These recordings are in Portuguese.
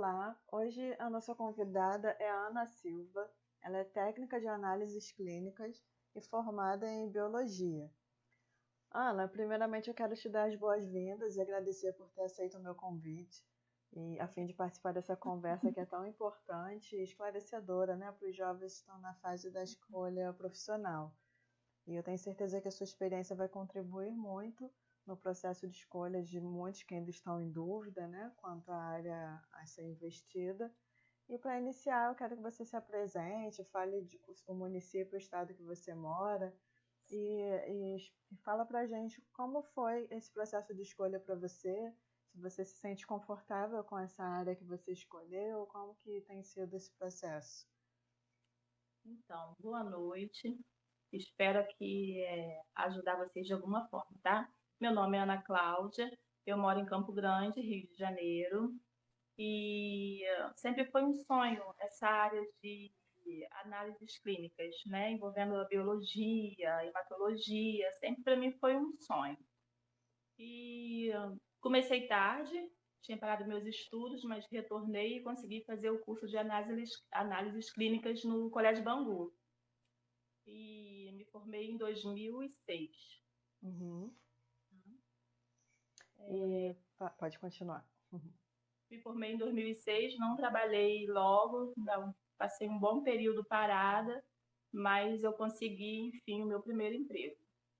Olá, hoje a nossa convidada é a Ana Silva. Ela é técnica de análises clínicas e formada em biologia. Ana, primeiramente eu quero te dar as boas-vindas e agradecer por ter aceito o meu convite, e a fim de participar dessa conversa que é tão importante e esclarecedora, né, para os jovens que estão na fase da escolha profissional. E eu tenho certeza que a sua experiência vai contribuir muito no processo de escolha de muitos que ainda estão em dúvida, né, quanto à área a ser investida. E para iniciar, eu quero que você se apresente, fale o município, o estado que você mora e fala para a gente como foi esse processo de escolha para você, se você se sente confortável com essa área que você escolheu, como que tem sido esse processo. Então, boa noite. Espero que ajudar vocês de alguma forma, tá? Meu nome é Ana Cláudia, eu moro em Campo Grande, Rio de Janeiro, e sempre foi um sonho essa área de análises clínicas, né? Envolvendo a biologia, a hematologia, sempre para mim foi um sonho. E comecei tarde, tinha parado meus estudos, mas retornei e consegui fazer o curso de análises clínicas no Colégio Bangu. E me formei em 2006. Uhum. E pode continuar. Me formei em 2006, não trabalhei logo, não, passei um bom período parada, mas eu consegui, enfim, o meu primeiro emprego.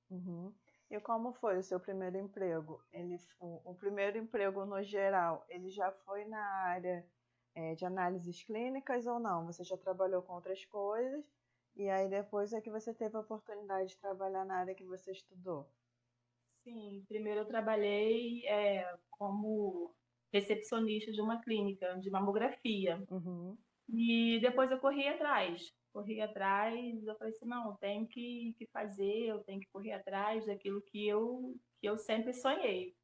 Uhum. E como foi o seu primeiro emprego? O primeiro emprego no geral, ele já foi na área de análises clínicas ou não? Você já trabalhou com outras coisas e aí depois é que você teve a oportunidade de trabalhar na área que você estudou? Sim, primeiro eu trabalhei como recepcionista de uma clínica de mamografia. Uhum. E depois eu corri atrás. Corri atrás, eu falei assim, não, eu tenho que fazer, eu tenho que correr atrás daquilo que eu sempre sonhei.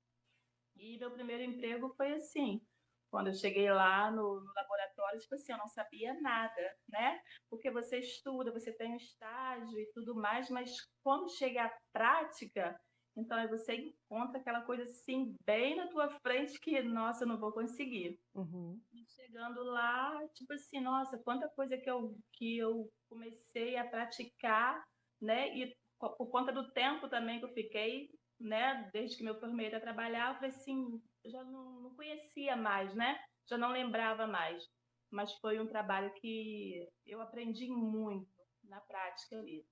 E meu primeiro emprego foi assim, quando eu cheguei lá no laboratório, tipo assim, eu não sabia nada, né? Porque você estuda, você tem um estágio e tudo mais, mas quando chega a prática, então aí você encontra aquela coisa assim, bem na tua frente que, nossa, eu não vou conseguir. Uhum. E chegando lá, tipo assim, nossa, quanta coisa que eu comecei a praticar, né? E por conta do tempo também que eu fiquei, né? Desde que me formei a trabalhar, eu falei assim, eu já não conhecia mais, né? Já não lembrava mais. Mas foi um trabalho que eu aprendi muito na prática ali.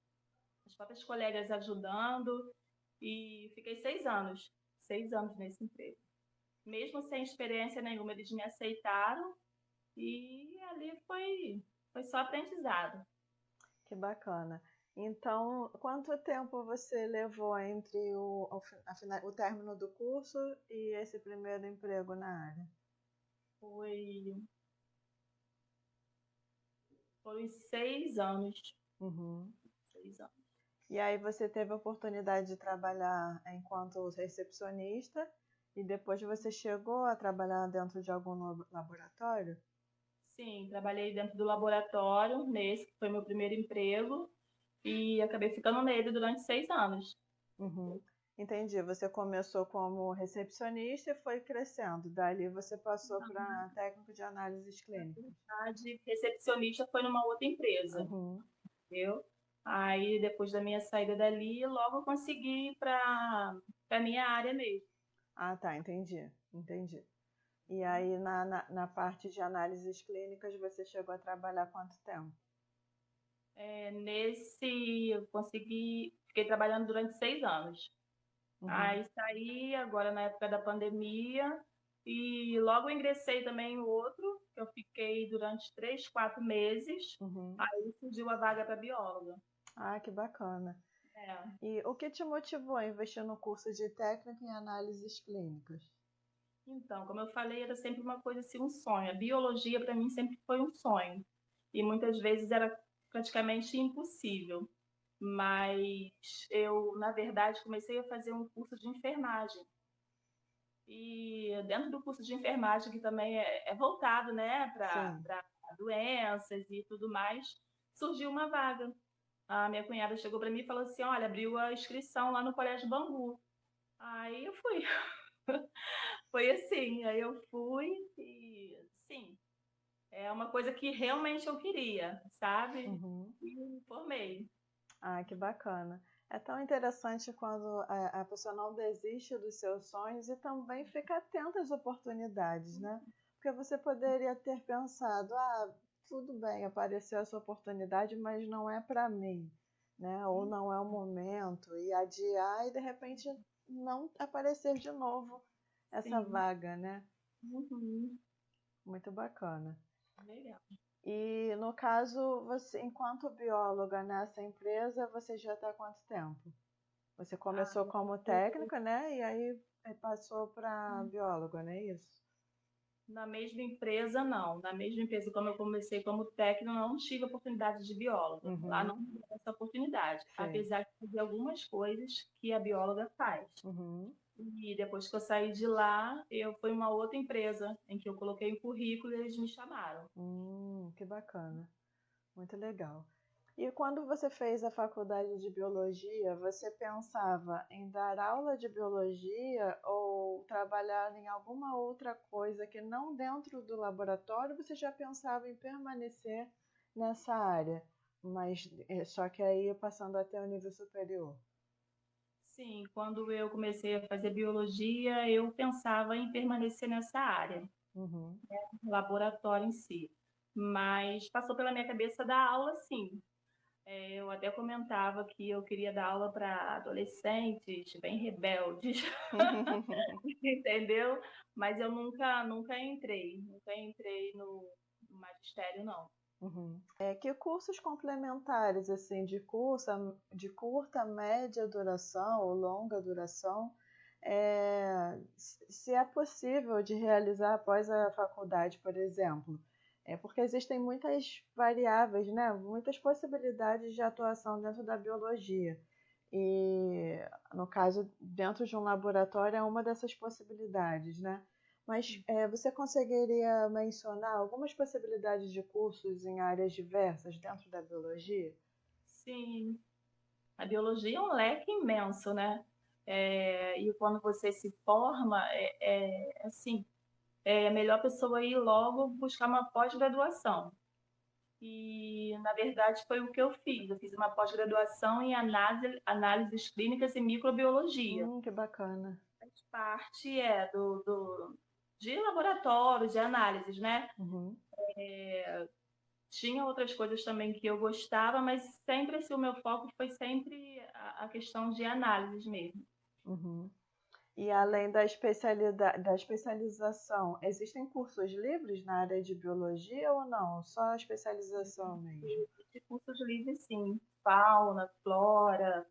As próprias colegas ajudando, e fiquei 6 anos nesse emprego. Mesmo sem experiência nenhuma, eles me aceitaram e ali foi só aprendizado. Que bacana. Então, quanto tempo você levou entre o término do curso e esse primeiro emprego na área? Foi, foram 6 anos. Uhum. 6 anos. E aí você teve a oportunidade de trabalhar enquanto recepcionista e depois você chegou a trabalhar dentro de algum laboratório? Sim, trabalhei dentro do laboratório, nesse que foi meu primeiro emprego, e acabei ficando nele durante 6 anos. Uhum. Entendi. Você começou como recepcionista e foi crescendo. Dali você passou para técnico de análises clínicas. A de recepcionista foi numa outra empresa, Uhum. entendeu? Aí, depois da minha saída dali, logo eu consegui ir para a minha área mesmo. Ah, tá, entendi. Entendi. E aí na parte de análises clínicas você chegou a trabalhar quanto tempo? Nesse, eu consegui, fiquei trabalhando durante 6 anos. Uhum. Aí saí agora na época da pandemia e logo ingressei também em outro, que eu fiquei durante 3, 4 meses. Uhum. Aí surgiu a vaga para bióloga. Ah, que bacana. É. E o que te motivou a investir no curso de técnica em análises clínicas? Então, como eu falei, era sempre uma coisa assim, um sonho. A biologia para mim sempre foi um sonho. E muitas vezes era praticamente impossível. Mas eu, na verdade, comecei a fazer um curso de enfermagem. E dentro do curso de enfermagem, que também é voltado, né, Sim. para doenças e tudo mais, surgiu uma vaga. A minha cunhada chegou para mim e falou assim: olha, abriu a inscrição lá no Colégio Bangu. Aí eu fui. Foi assim, aí eu fui e, sim, é uma coisa que realmente eu queria, sabe? Uhum. E me formei. Ah, que bacana. É tão interessante quando a pessoa não desiste dos seus sonhos e também fica atenta às oportunidades, né? Porque você poderia ter pensado, ah, tudo bem, apareceu essa oportunidade, mas não é para mim, né? Ou não é o momento, e adiar e de repente não aparecer de novo essa Sim. vaga, né? Uhum. Muito bacana. Legal. E no caso, você, enquanto bióloga nessa empresa, você já está há quanto tempo? Você Ah, começou como técnica, né? E aí passou para bióloga, não é isso? na mesma empresa, não. Na mesma empresa, como eu comecei como técnico, eu não tive oportunidade de bióloga. Lá não Uhum, tive essa oportunidade, sei. apesar de fazer algumas coisas que a bióloga faz. Uhum, E depois que eu saí de lá, eu fui uma outra empresa em que eu coloquei o currículo e eles me chamaram. que bacana. Muito legal. E quando você fez a faculdade de biologia, você pensava em dar aula de biologia ou trabalhar em alguma outra coisa que não dentro do laboratório, você já pensava em permanecer nessa área, mas só que aí passando até o nível superior. Sim, quando eu comecei a fazer biologia, eu pensava em permanecer nessa área, Uhum, no laboratório em si. Mas passou pela minha cabeça dar aula, sim. Eu até comentava que eu queria dar aula para adolescentes bem rebeldes, entendeu? Mas eu nunca entrei no magistério, não. uhum. Que cursos complementares, assim, de curta, média duração ou longa duração, se é possível de realizar após a faculdade, por exemplo? Porque existem muitas variáveis, né? Muitas possibilidades de atuação dentro da biologia. E, no caso, dentro de um laboratório é uma dessas possibilidades, né? Mas você conseguiria mencionar algumas possibilidades de cursos em áreas diversas dentro da biologia? Sim, a biologia é um leque imenso, né? E quando você se forma, assim, é melhor a pessoa ir logo buscar uma pós-graduação. E, na verdade, foi o que eu fiz. Eu fiz uma pós-graduação em análises clínicas e microbiologia. Que bacana. Faz parte de laboratórios, de análises, né? Uhum, Tinha outras coisas também que eu gostava, mas sempre assim, o meu foco foi sempre a questão de análises mesmo. uhum. E além da especialização, existem cursos livres na área de biologia ou não? Só a especialização mesmo? De cursos livres, sim, fauna, flora,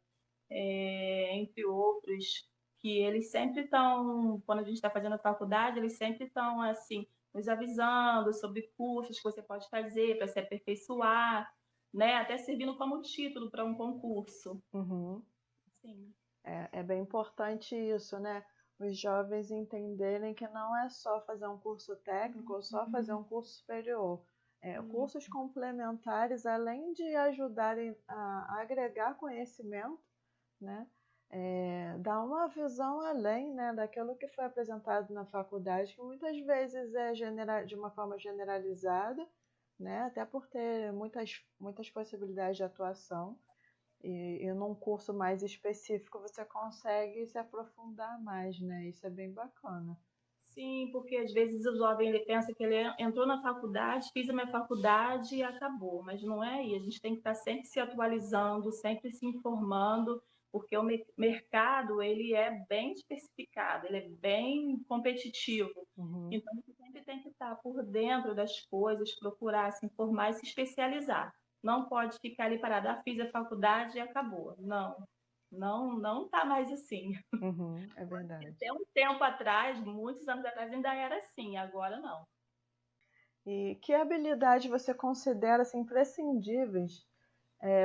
entre outros, que eles sempre estão, quando a gente está fazendo a faculdade, eles sempre estão, assim, nos avisando sobre cursos que você pode fazer para se aperfeiçoar, né? Até servindo como título para um concurso. Uhum. Sim. É bem importante isso, né? Os jovens entenderem que não é só fazer um curso técnico ou só fazer um curso superior. Sim. Cursos complementares, além de ajudarem a agregar conhecimento, né? Dá uma visão além, né, daquilo que foi apresentado na faculdade, que muitas vezes é de uma forma generalizada, né? Até por ter muitas possibilidades de atuação. E num curso mais específico você consegue se aprofundar mais, né? Isso é bem bacana. Sim, porque às vezes o jovem ele pensa que ele entrou na faculdade, fiz a minha faculdade e acabou, mas não é aí. A gente tem que estar sempre se atualizando, sempre se informando, porque o mercado ele é bem diversificado, ele é bem competitivo. Uhum, Então, você sempre tem que estar por dentro das coisas, procurar se informar e se especializar. Não pode ficar ali parado, fiz a faculdade e acabou. Não, não está mais assim. é verdade. Até um tempo atrás, muitos anos atrás, ainda era assim, agora não. E que habilidade você considera assim, imprescindíveis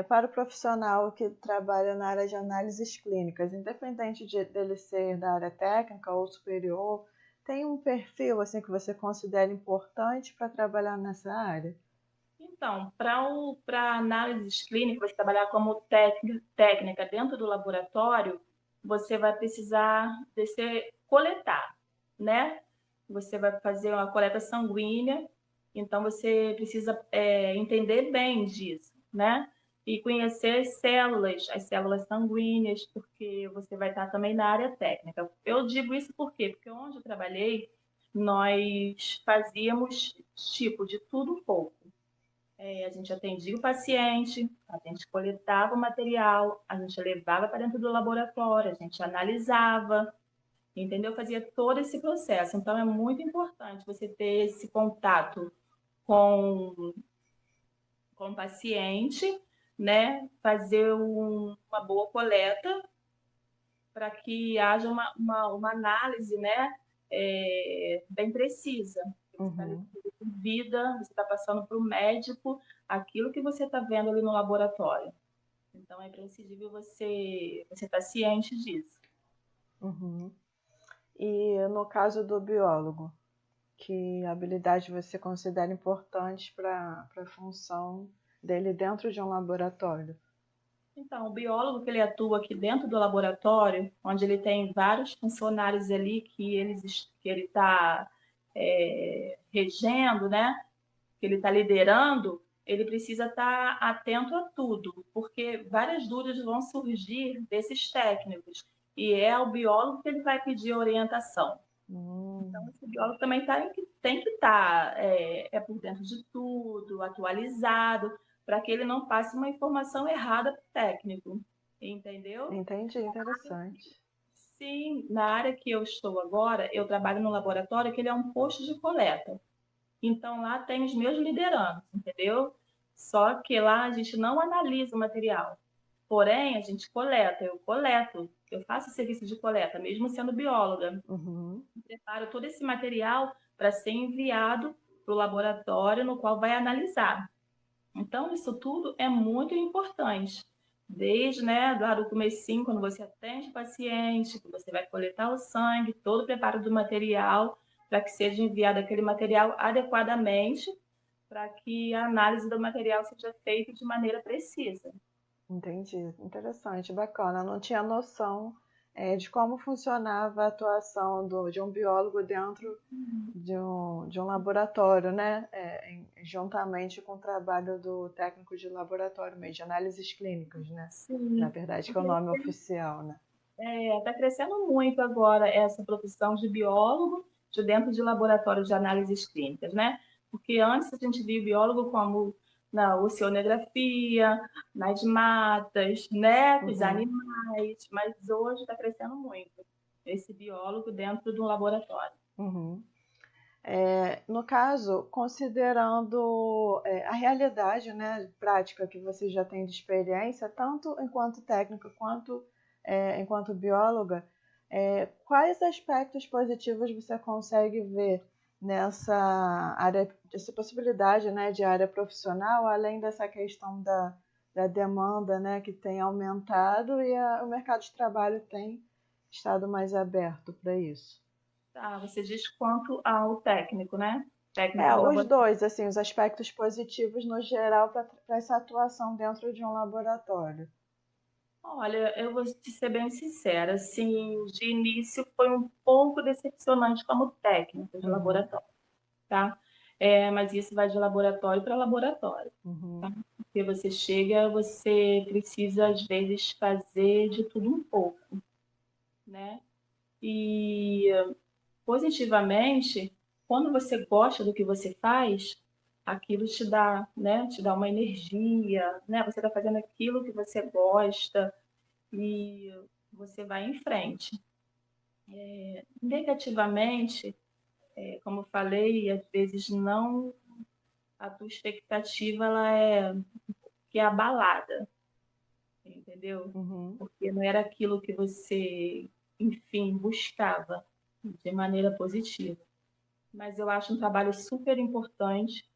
para o profissional que trabalha na área de análises clínicas, independente dele ser da área técnica ou superior, tem um perfil assim que você considera importante para trabalhar nessa área? Então, para análises clínicas, trabalhar como técnica dentro do laboratório, você vai precisar coletar, né? Você vai fazer uma coleta sanguínea, então você precisa entender bem disso, né? E conhecer as células sanguíneas, porque você vai estar também na área técnica. Eu digo isso por quê? Porque onde eu trabalhei, nós fazíamos tipo de tudo um pouco. A gente atendia o paciente, a gente coletava o material, a gente levava para dentro do laboratório, a gente analisava, entendeu? Fazia todo esse processo. Então, é muito importante você ter esse contato com, com o paciente, né? Fazer uma boa coleta para que haja uma análise, né? Bem precisa. Você está Uhum. levando por vida, você está passando para o médico aquilo que você está vendo ali no laboratório. Então, é imprescindível você estar ciente disso. Uhum. E no caso do biólogo, que habilidade você considera importante para a função dele dentro de um laboratório? Então, o biólogo que ele atua aqui dentro do laboratório, onde ele tem vários funcionários ali que ele está regendo, né? Que ele está liderando, ele precisa estar atento a tudo, porque várias dúvidas vão surgir desses técnicos, e é ao biólogo que ele vai pedir orientação. Então, esse biólogo também tem que estar por dentro de tudo, atualizado, para que ele não passe uma informação errada para o técnico, entendeu? Entendi, interessante. Sim, na área que eu estou agora, eu trabalho no laboratório que ele é um posto de coleta. Então lá tem os meus liderandos, entendeu? Só que lá a gente não analisa o material. Porém, a gente coleta, eu coleto, eu faço serviço de coleta, mesmo sendo bióloga. Uhum. Preparo todo esse material para ser enviado para o laboratório no qual vai analisar. Então, isso tudo é muito importante. Desde, né, lá do comecinho, quando você atende o paciente, que você vai coletar o sangue, todo o preparo do material, para que seja enviado aquele material adequadamente, para que a análise do material seja feita de maneira precisa. Entendi, interessante, bacana. Eu não tinha noção, de como funcionava a atuação de um biólogo dentro de um laboratório, né? Juntamente com o trabalho do técnico de laboratório mesmo, de análises clínicas, né? Na Sim, verdade, que é o porque nome oficial, né? está crescendo muito agora essa profissão de biólogo de dentro de laboratório de análises clínicas, né? Porque antes a gente via biólogo como na oceanografia, nas matas, né, com os Uhum. animais, mas hoje está crescendo muito esse biólogo dentro de um laboratório. Uhum. No caso, considerando a realidade, né, prática que você já tem de experiência, tanto enquanto técnica quanto enquanto bióloga, quais aspectos positivos você consegue ver nessa área, essa possibilidade, né, de área profissional, além dessa questão da demanda, né, que tem aumentado e o mercado de trabalho tem estado mais aberto para isso? Tá, você diz quanto ao técnico, né? Técnico de Os laboratório. dois, assim, os aspectos positivos no geral para essa atuação dentro de um laboratório. Olha, eu vou te ser bem sincera, assim, de início foi um pouco decepcionante como técnico de Uhum, laboratório, tá? Mas isso vai de laboratório para laboratório, tá? uhum, Porque você chega, você precisa, às vezes, fazer de tudo um pouco, né? E, positivamente, quando você gosta do que você faz, aquilo te dá, né? Te dá uma energia, né? Você está fazendo aquilo que você gosta e você vai em frente. Negativamente, como eu falei, às vezes não a tua expectativa ela que é abalada, entendeu? uhum. Porque não era aquilo que você, enfim, buscava de maneira positiva. Mas eu acho um trabalho super importante,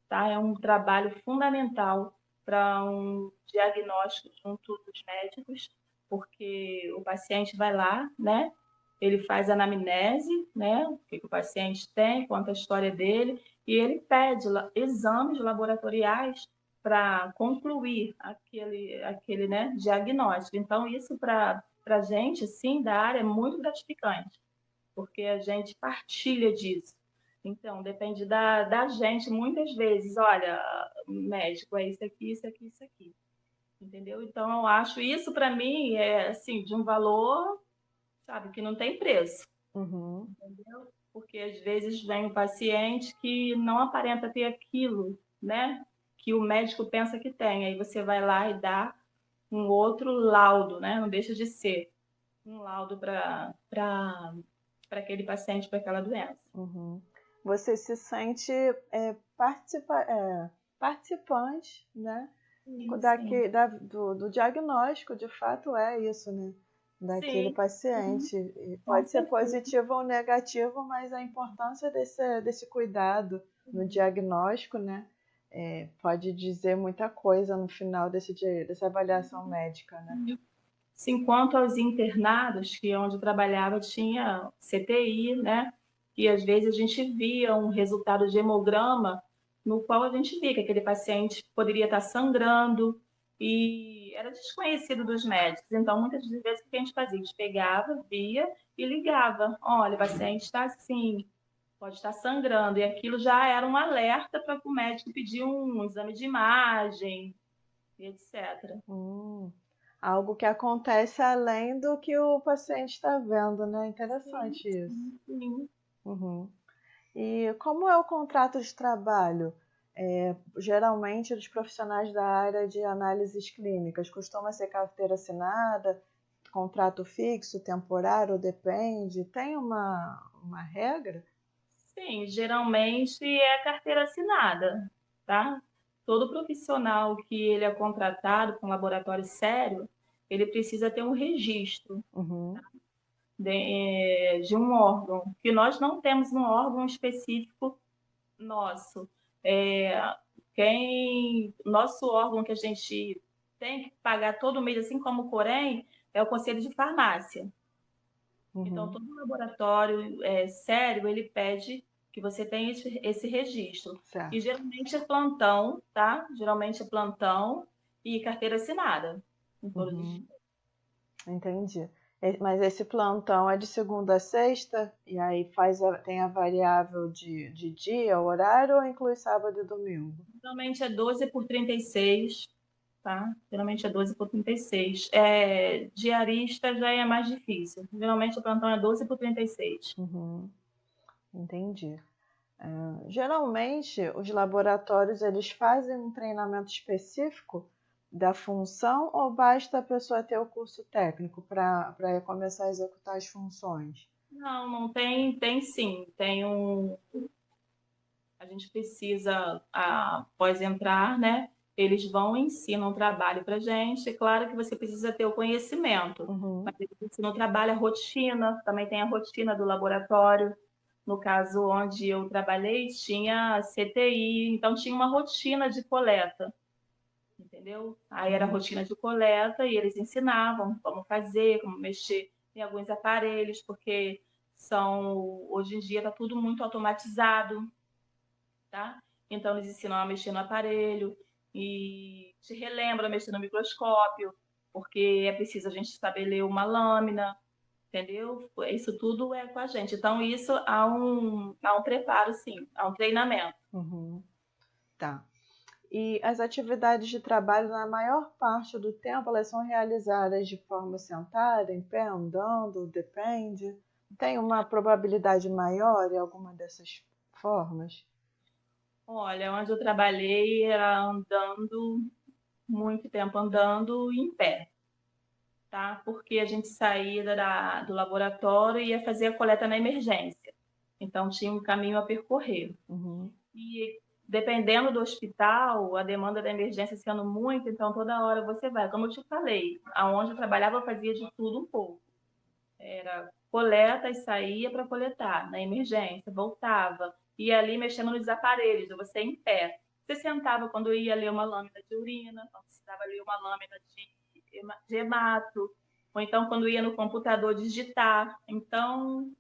tá? É um trabalho fundamental para um diagnóstico junto dos médicos, porque o paciente vai lá, né? Ele faz a anamnese, né? O que o paciente tem, conta a história dele, e ele pede exames laboratoriais para concluir aquele né, diagnóstico. Então, isso para para a gente, assim, da área, é muito gratificante, porque a gente partilha disso. Então, depende da gente, muitas vezes, olha, médico, é isso aqui, isso aqui, isso aqui. Entendeu? Então, eu acho isso, para mim, é, assim, de um valor, sabe, que não tem preço. Uhum. Entendeu? Porque às vezes vem um paciente que não aparenta ter aquilo, né? Que o médico pensa que tem. Aí você vai lá e dá um outro laudo, né? Não deixa de ser um laudo para aquele paciente, para aquela doença. Uhum. Você se sente participante, né? Sim, sim. Do diagnóstico, de fato é isso, né? Daquele Sim, paciente. E com pode ser certeza. positivo ou negativo, mas a importância desse cuidado no diagnóstico, né? Pode dizer muita coisa no final dessa avaliação médica, né? Sim, quanto aos internados, que onde eu trabalhava tinha CTI, né? E às vezes a gente via um resultado de hemograma no qual a gente via que aquele paciente poderia estar sangrando e era desconhecido dos médicos. Então, muitas das vezes o que a gente fazia? A gente pegava, via e ligava. Olha, o paciente está assim, pode estar sangrando. E aquilo já era um alerta para o médico pedir um exame de imagem, etc. Algo que acontece além do que o paciente está vendo, né? Sim, Interessante isso. sim, sim. Uhum. E como é o contrato de trabalho? Geralmente, os profissionais da área de análises clínicas costuma ser carteira assinada, contrato fixo, temporário, depende? Tem uma regra? Sim, geralmente é carteira assinada, tá? Todo profissional que ele é contratado com um laboratório sério, ele precisa ter um registro Uhum, de um órgão, que nós não temos um órgão específico nosso. É, nosso órgão que a gente tem que pagar todo mês, assim como o Corém, é o Conselho de Farmácia. Então, uhum, todo laboratório sério, ele pede que você tenha esse registro. E certo. geralmente é plantão, tá? Geralmente é plantão e carteira assinada. Em todos os Uhum, dias. entendi. Mas esse plantão é de segunda a sexta? E aí tem a variável de dia, horário, ou inclui sábado e domingo? Geralmente é 12 por 36, tá? Geralmente é 12 por 36. Diarista já é mais difícil. Geralmente o plantão é 12 por 36. Uhum, entendi. Geralmente, os laboratórios eles fazem um treinamento específico da função ou basta a pessoa ter o curso técnico para começar a executar as funções? Não, não tem, tem sim. Tem um, a gente precisa, após entrar, né? Eles vão e ensinam um trabalho para gente. É claro que você precisa ter o conhecimento, Uhum, mas eles ensinam o trabalho, a rotina, também tem a rotina do laboratório. No caso onde eu trabalhei, tinha CTI, então tinha uma rotina de coleta, entendeu? Aí era a uhum, rotina de coleta e eles ensinavam como fazer, como mexer em alguns aparelhos, porque hoje em dia está tudo muito automatizado, tá? Então, eles ensinam a mexer no aparelho e te relembram a mexer no microscópio, porque é preciso a gente estabelecer uma lâmina, entendeu? Isso tudo é com a gente. Então, isso há um preparo, sim, há um treinamento. uhum. Tá. E as atividades de trabalho, na maior parte do tempo, elas são realizadas de forma sentada, em pé, andando, depende. Tem uma probabilidade maior em alguma dessas formas? Olha, onde eu trabalhei era andando, muito tempo andando em pé, tá? Porque a gente saía do laboratório e ia fazer a coleta na emergência. Então, tinha um caminho a percorrer. Uhum, E dependendo do hospital, a demanda da emergência sendo muito, então toda hora você vai. Como eu te falei, aonde eu trabalhava eu fazia de tudo um pouco. Era coleta e saía para coletar, na emergência, voltava, ia ali mexendo nos aparelhos, você em pé. Você sentava quando ia ler uma lâmina de urina, quando precisava ler uma lâmina de hemato, ou então quando ia no computador digitar. Então,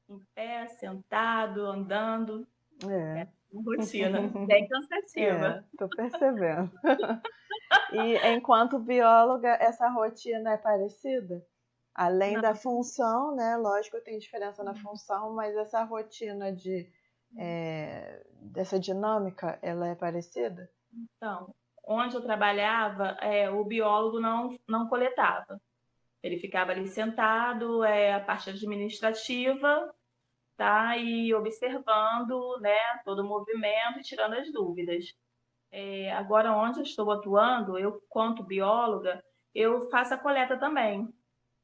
em pé, sentado, andando, é. uma rotina bem cansativa. Tô percebendo. E enquanto bióloga, essa rotina é parecida? Além da Não, função, né? Lógico que tem diferença na função, mas essa rotina dessa dinâmica, ela é parecida? então, onde eu trabalhava, o biólogo não coletava. Ele ficava ali sentado, a parte administrativa, tá? E observando, né, todo o movimento e tirando as dúvidas. Agora, onde eu estou atuando, eu, quanto bióloga, eu faço a coleta também,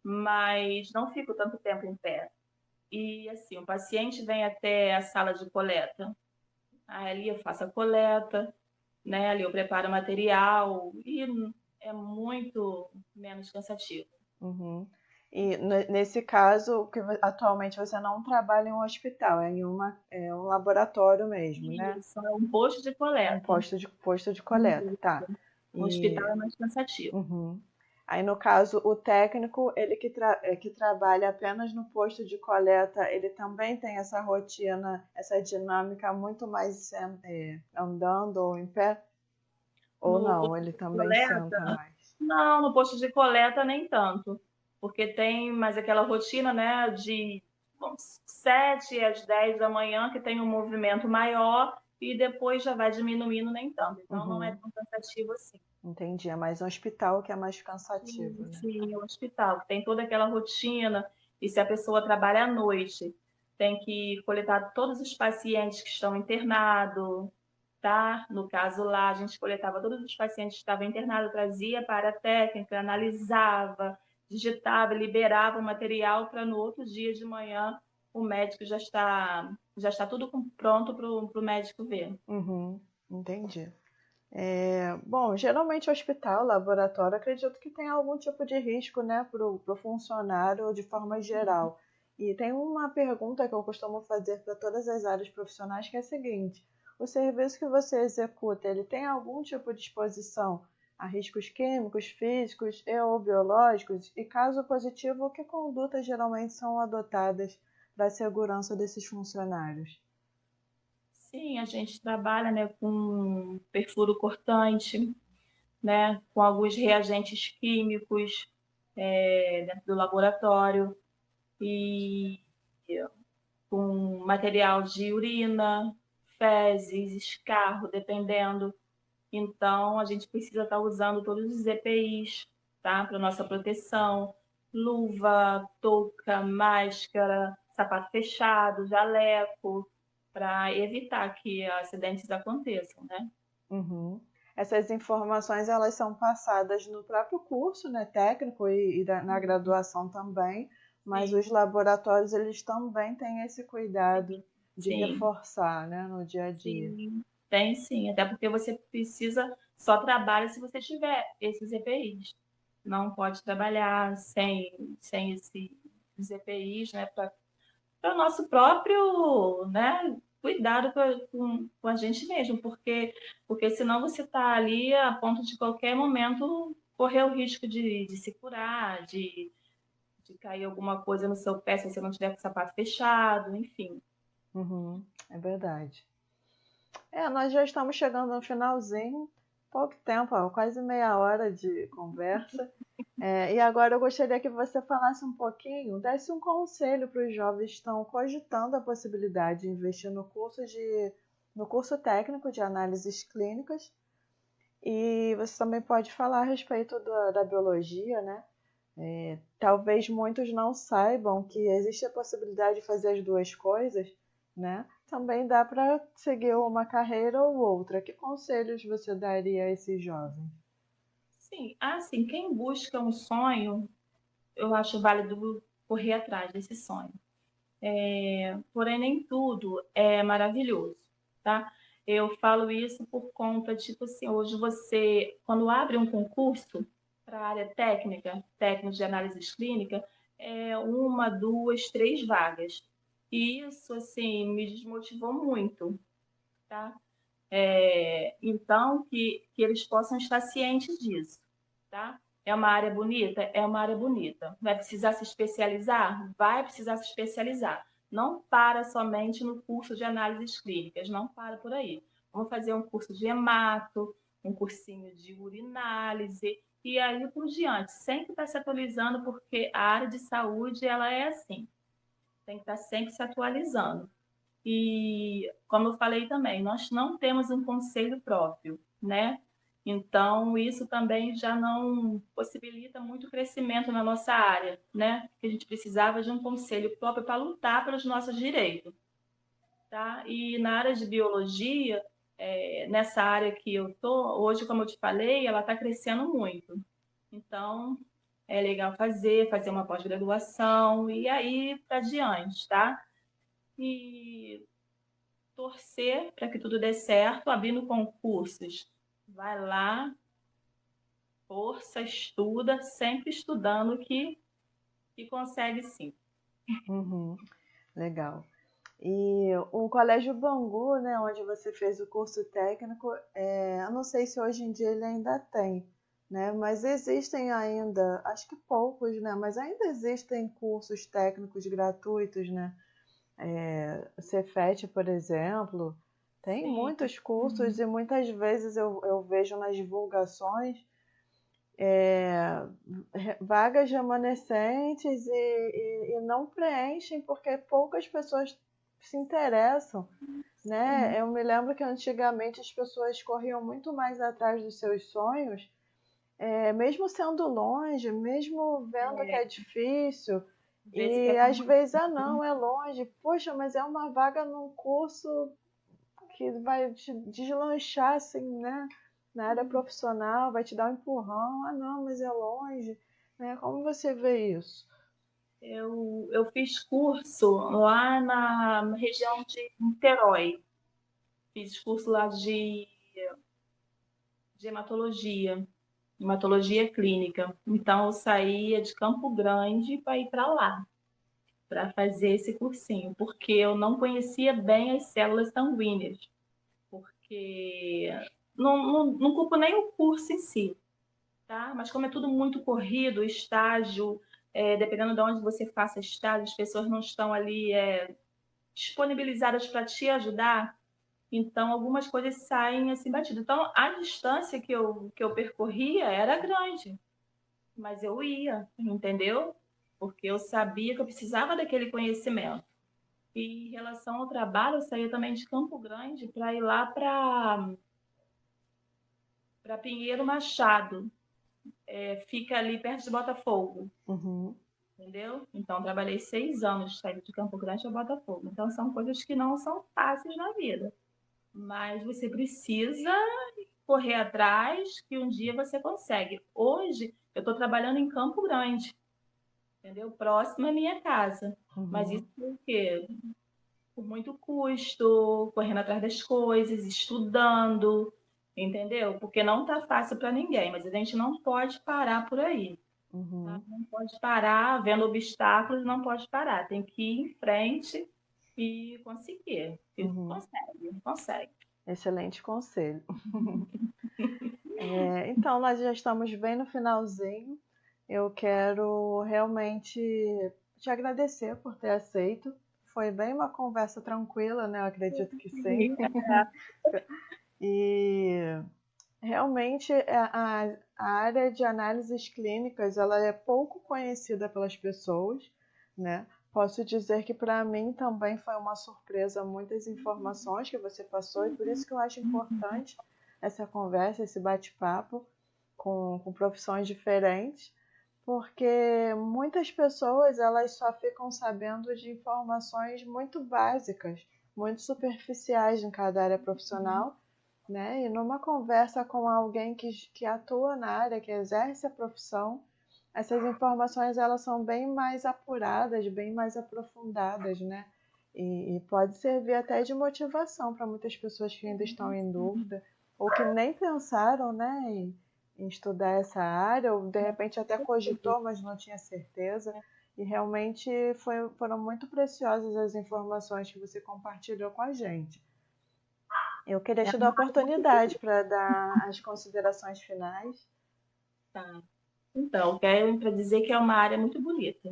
mas não fico tanto tempo em pé. E assim, o paciente vem até a sala de coleta, aí ali eu faço a coleta, né? Ali eu preparo o material e é muito menos cansativo. Uhum. E nesse caso, atualmente você não trabalha em um hospital, é um laboratório mesmo, né? Isso é um posto de Um coleta. posto de coleta, Isso. tá. O hospital E, é mais cansativo. uhum. Aí, no caso, o técnico, ele que trabalha apenas no posto de coleta, ele também tem essa rotina, essa dinâmica muito mais andando ou em pé? Ou No não, posto ele de também senta coleta, mais? não, no posto de coleta nem tanto, porque tem mais aquela rotina, né, de bom, 7 às 10 da manhã, que tem um movimento maior e depois já vai diminuindo nem tanto. Então não é Uhum, tão cansativo assim. entendi. É mais um hospital que é mais cansativo, né? Sim, o hospital tem toda aquela rotina, e se a pessoa trabalha à noite, tem que coletar todos os pacientes que estão internados, tá? No caso lá, a gente coletava todos os pacientes que estavam internados, trazia para a técnica, analisava, digitava, liberava o material para no outro dia de manhã o médico já está tudo pronto para o médico ver. Uhum, entendi. Bom, geralmente hospital, laboratório, acredito que tem algum tipo de risco, né, para o funcionário de forma geral. E tem uma pergunta que eu costumo fazer para todas as áreas profissionais, que é a seguinte: o serviço que você executa, ele tem algum tipo de exposição a riscos químicos, físicos e ou biológicos? E caso positivo, que condutas geralmente são adotadas para a segurança desses funcionários? Sim, a gente trabalha, né, com perfuro cortante, né, com alguns reagentes químicos dentro do laboratório e com material de urina, fezes, escarro, dependendo. Então, a gente precisa estar usando todos os EPIs, tá? Para nossa proteção, luva, touca, máscara, sapato fechado, jaleco, para evitar que acidentes aconteçam, né? Uhum. Essas informações elas são passadas no próprio curso, né, técnico na graduação também, mas Sim, os laboratórios eles também têm esse cuidado de sim. reforçar, né, no dia a dia. Sim, tem sim, até porque você precisa, só trabalha se você tiver esses EPIs. Não pode trabalhar sem esses EPIs, né, para o nosso próprio, né, cuidado com a gente mesmo, porque senão você está ali a ponto de qualquer momento correr o risco de se curar, de cair alguma coisa no seu pé se você não tiver com o sapato fechado, enfim. Uhum, é verdade. Nós já estamos chegando no finalzinho, pouco tempo, ó, quase meia hora de conversa. E agora eu gostaria que você falasse um pouquinho, desse um conselho para os jovens que estão cogitando a possibilidade de investir no curso técnico de análises clínicas. E você também pode falar a respeito da biologia, né? Talvez muitos não saibam que existe a possibilidade de fazer as duas coisas, né? Também dá para seguir uma carreira ou outra. Que conselhos você daria a esses jovens? Sim, assim, quem busca um sonho, eu acho válido correr atrás desse sonho. Porém, nem tudo é maravilhoso, tá? Eu falo isso por conta, tipo assim, hoje você, quando abre um concurso para a área técnica, técnico de análise clínica, uma, duas, três vagas. E isso, assim, me desmotivou muito, tá? Então, que eles possam estar cientes disso, tá? É uma área bonita? É uma área bonita. Vai precisar se especializar? Vai precisar se especializar. Não para somente no curso de análises clínicas, não para por aí. Vamos fazer um curso de hemato, um cursinho de urinálise, e aí por diante. Sempre está se atualizando, porque a área de saúde, ela é assim, tem que estar sempre se atualizando. E, como eu falei também, nós não temos um conselho próprio, né? Então, isso também já não possibilita muito crescimento na nossa área, né? Porque a gente precisava de um conselho próprio para lutar pelos nossos direitos, tá? E na área de biologia, nessa área que eu tô, hoje, como eu te falei, ela está crescendo muito. Então, é legal fazer uma pós-graduação e aí para diante, tá? E torcer para que tudo dê certo, abrindo concursos. Vai lá, força, estuda, sempre estudando que consegue sim. Uhum, legal. E o Colégio Bangu, né, onde você fez o curso técnico, eu não sei se hoje em dia ele ainda tem, né, mas existem ainda, acho que poucos, né, mas ainda existem cursos técnicos gratuitos, né, Cefet, por exemplo, tem Sim. muitos cursos e muitas vezes eu vejo nas divulgações vagas remanescentes e não preenchem porque poucas pessoas se interessam, né? Sim. Eu me lembro que antigamente as pessoas corriam muito mais atrás dos seus sonhos, mesmo sendo longe, mesmo vendo que é difícil, Às vezes e quer às vezes, competir. não, é longe, poxa, mas é uma vaga num curso que vai te deslanchar, assim, né? Na área profissional, vai te dar um empurrão. Ah, não, mas é longe. Né? Como você vê isso? Eu fiz curso lá na região de Niterói. Fiz curso lá de hematologia clínica. Então, eu saía de Campo Grande para ir para lá, para fazer esse cursinho, porque eu não conhecia bem as células sanguíneas, porque não culpo nem o curso em si, tá? Mas como é tudo muito corrido, estágio, dependendo de onde você faça estágio, as pessoas não estão ali disponibilizadas para te ajudar, então algumas coisas saem assim batido. Então, a distância que eu percorria era grande, mas eu ia, entendeu? Porque eu sabia que eu precisava daquele conhecimento. E em relação ao trabalho, eu saía também de Campo Grande para ir lá para Pinheiro Machado, fica ali perto de Botafogo, Uhum, entendeu? Então, trabalhei 6 anos saindo de Campo Grande a Botafogo. Então, são coisas que não são fáceis na vida, mas você precisa correr atrás que um dia você consegue. Hoje, eu estou trabalhando em Campo Grande, entendeu? Próximo à minha casa. Mas uhum, isso por quê? Por muito custo, correndo atrás das coisas, estudando, entendeu? Porque não tá fácil para ninguém, mas a gente não pode parar por aí, tá? uhum, Não pode parar vendo obstáculos, não pode parar, tem que ir em frente e conseguir. E uhum. consegue, consegue. Excelente conselho. Então, nós já estamos bem no finalzinho. Eu quero realmente te agradecer por ter aceito. Foi bem uma conversa tranquila, né? Eu acredito que sim. E realmente a área de análises clínicas ela é pouco conhecida pelas pessoas, né? Posso dizer que para mim também foi uma surpresa muitas informações que você passou e por isso que eu acho importante essa conversa, esse bate-papo com profissões diferentes, porque muitas pessoas elas só ficam sabendo de informações muito básicas, muito superficiais em cada área profissional, né? E numa conversa com alguém que atua na área, que exerce a profissão, essas informações elas são bem mais apuradas, bem mais aprofundadas, né? E pode servir até de motivação para muitas pessoas que ainda estão em dúvida ou que nem pensaram, né, em estudar essa área, ou de repente até cogitou, mas não tinha certeza. E realmente foram muito preciosas as informações que você compartilhou com a gente. Eu queria te dar a oportunidade para dar as considerações finais. Tá. Então, quero para dizer que é uma área muito bonita,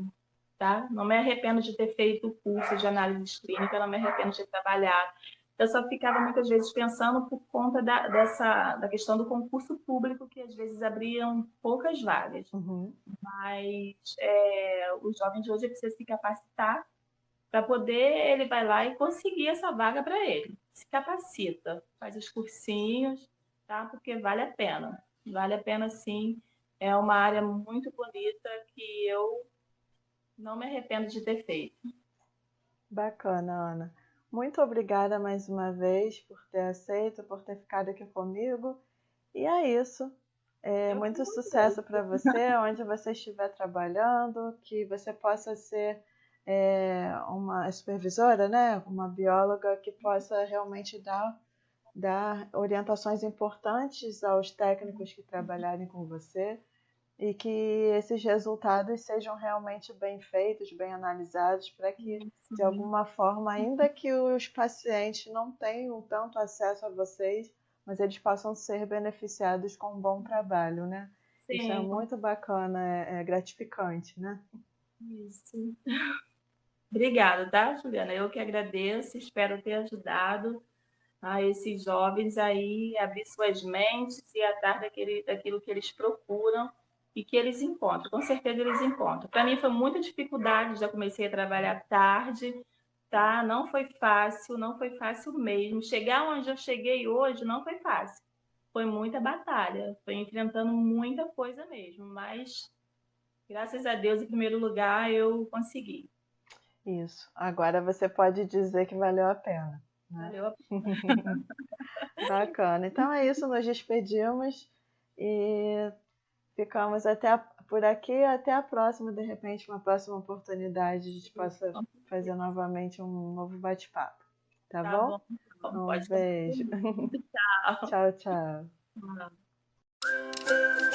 tá? Não me arrependo de ter feito o curso de análise clínica, não me arrependo de ter trabalhado. Eu só ficava muitas vezes pensando por conta da questão do concurso público, que às vezes abriam poucas vagas. Uhum. Mas o jovem de hoje precisa se capacitar para poder, ele vai lá e conseguir essa vaga para ele. Se capacita, faz os cursinhos, tá? Porque vale a pena. Vale a pena sim. É uma área muito bonita que eu não me arrependo de ter feito. Bacana, Ana. Muito obrigada mais uma vez por ter aceito, por ter ficado aqui comigo. E é isso. Eu que Muito sucesso agradeço. para você, onde você estiver trabalhando, que você possa ser uma supervisora, né? Uma bióloga que possa realmente dar orientações importantes aos técnicos que trabalharem com você e que esses resultados sejam realmente bem feitos, bem analisados, para que, de Sim, alguma forma, ainda que os pacientes não tenham tanto acesso a vocês, mas eles possam ser beneficiados com um bom trabalho, né? Isso é sim, muito bacana, é gratificante, né? isso. Obrigada, tá, Juliana? Eu que agradeço, espero ter ajudado a esses jovens aí abrir suas mentes e ir atrás daquilo que eles procuram e que eles encontram. Com certeza eles encontram. Para mim foi muita dificuldade, já comecei a trabalhar tarde, tá? Não foi fácil, não foi fácil mesmo. Chegar onde eu cheguei hoje não foi fácil. Foi muita batalha, foi enfrentando muita coisa mesmo, mas graças a Deus, em primeiro lugar, eu consegui. Isso. Agora você pode dizer que valeu a pena, né? Valeu a Bacana. Então é isso, nos despedimos e ficamos por aqui. Até a próxima, de repente, uma próxima oportunidade, a gente possa pena. fazer novamente um novo bate-papo. Tá Tá bom? bom, então, Um pode contar beijo. comigo. Tchau. Tchau, tchau. Tchau.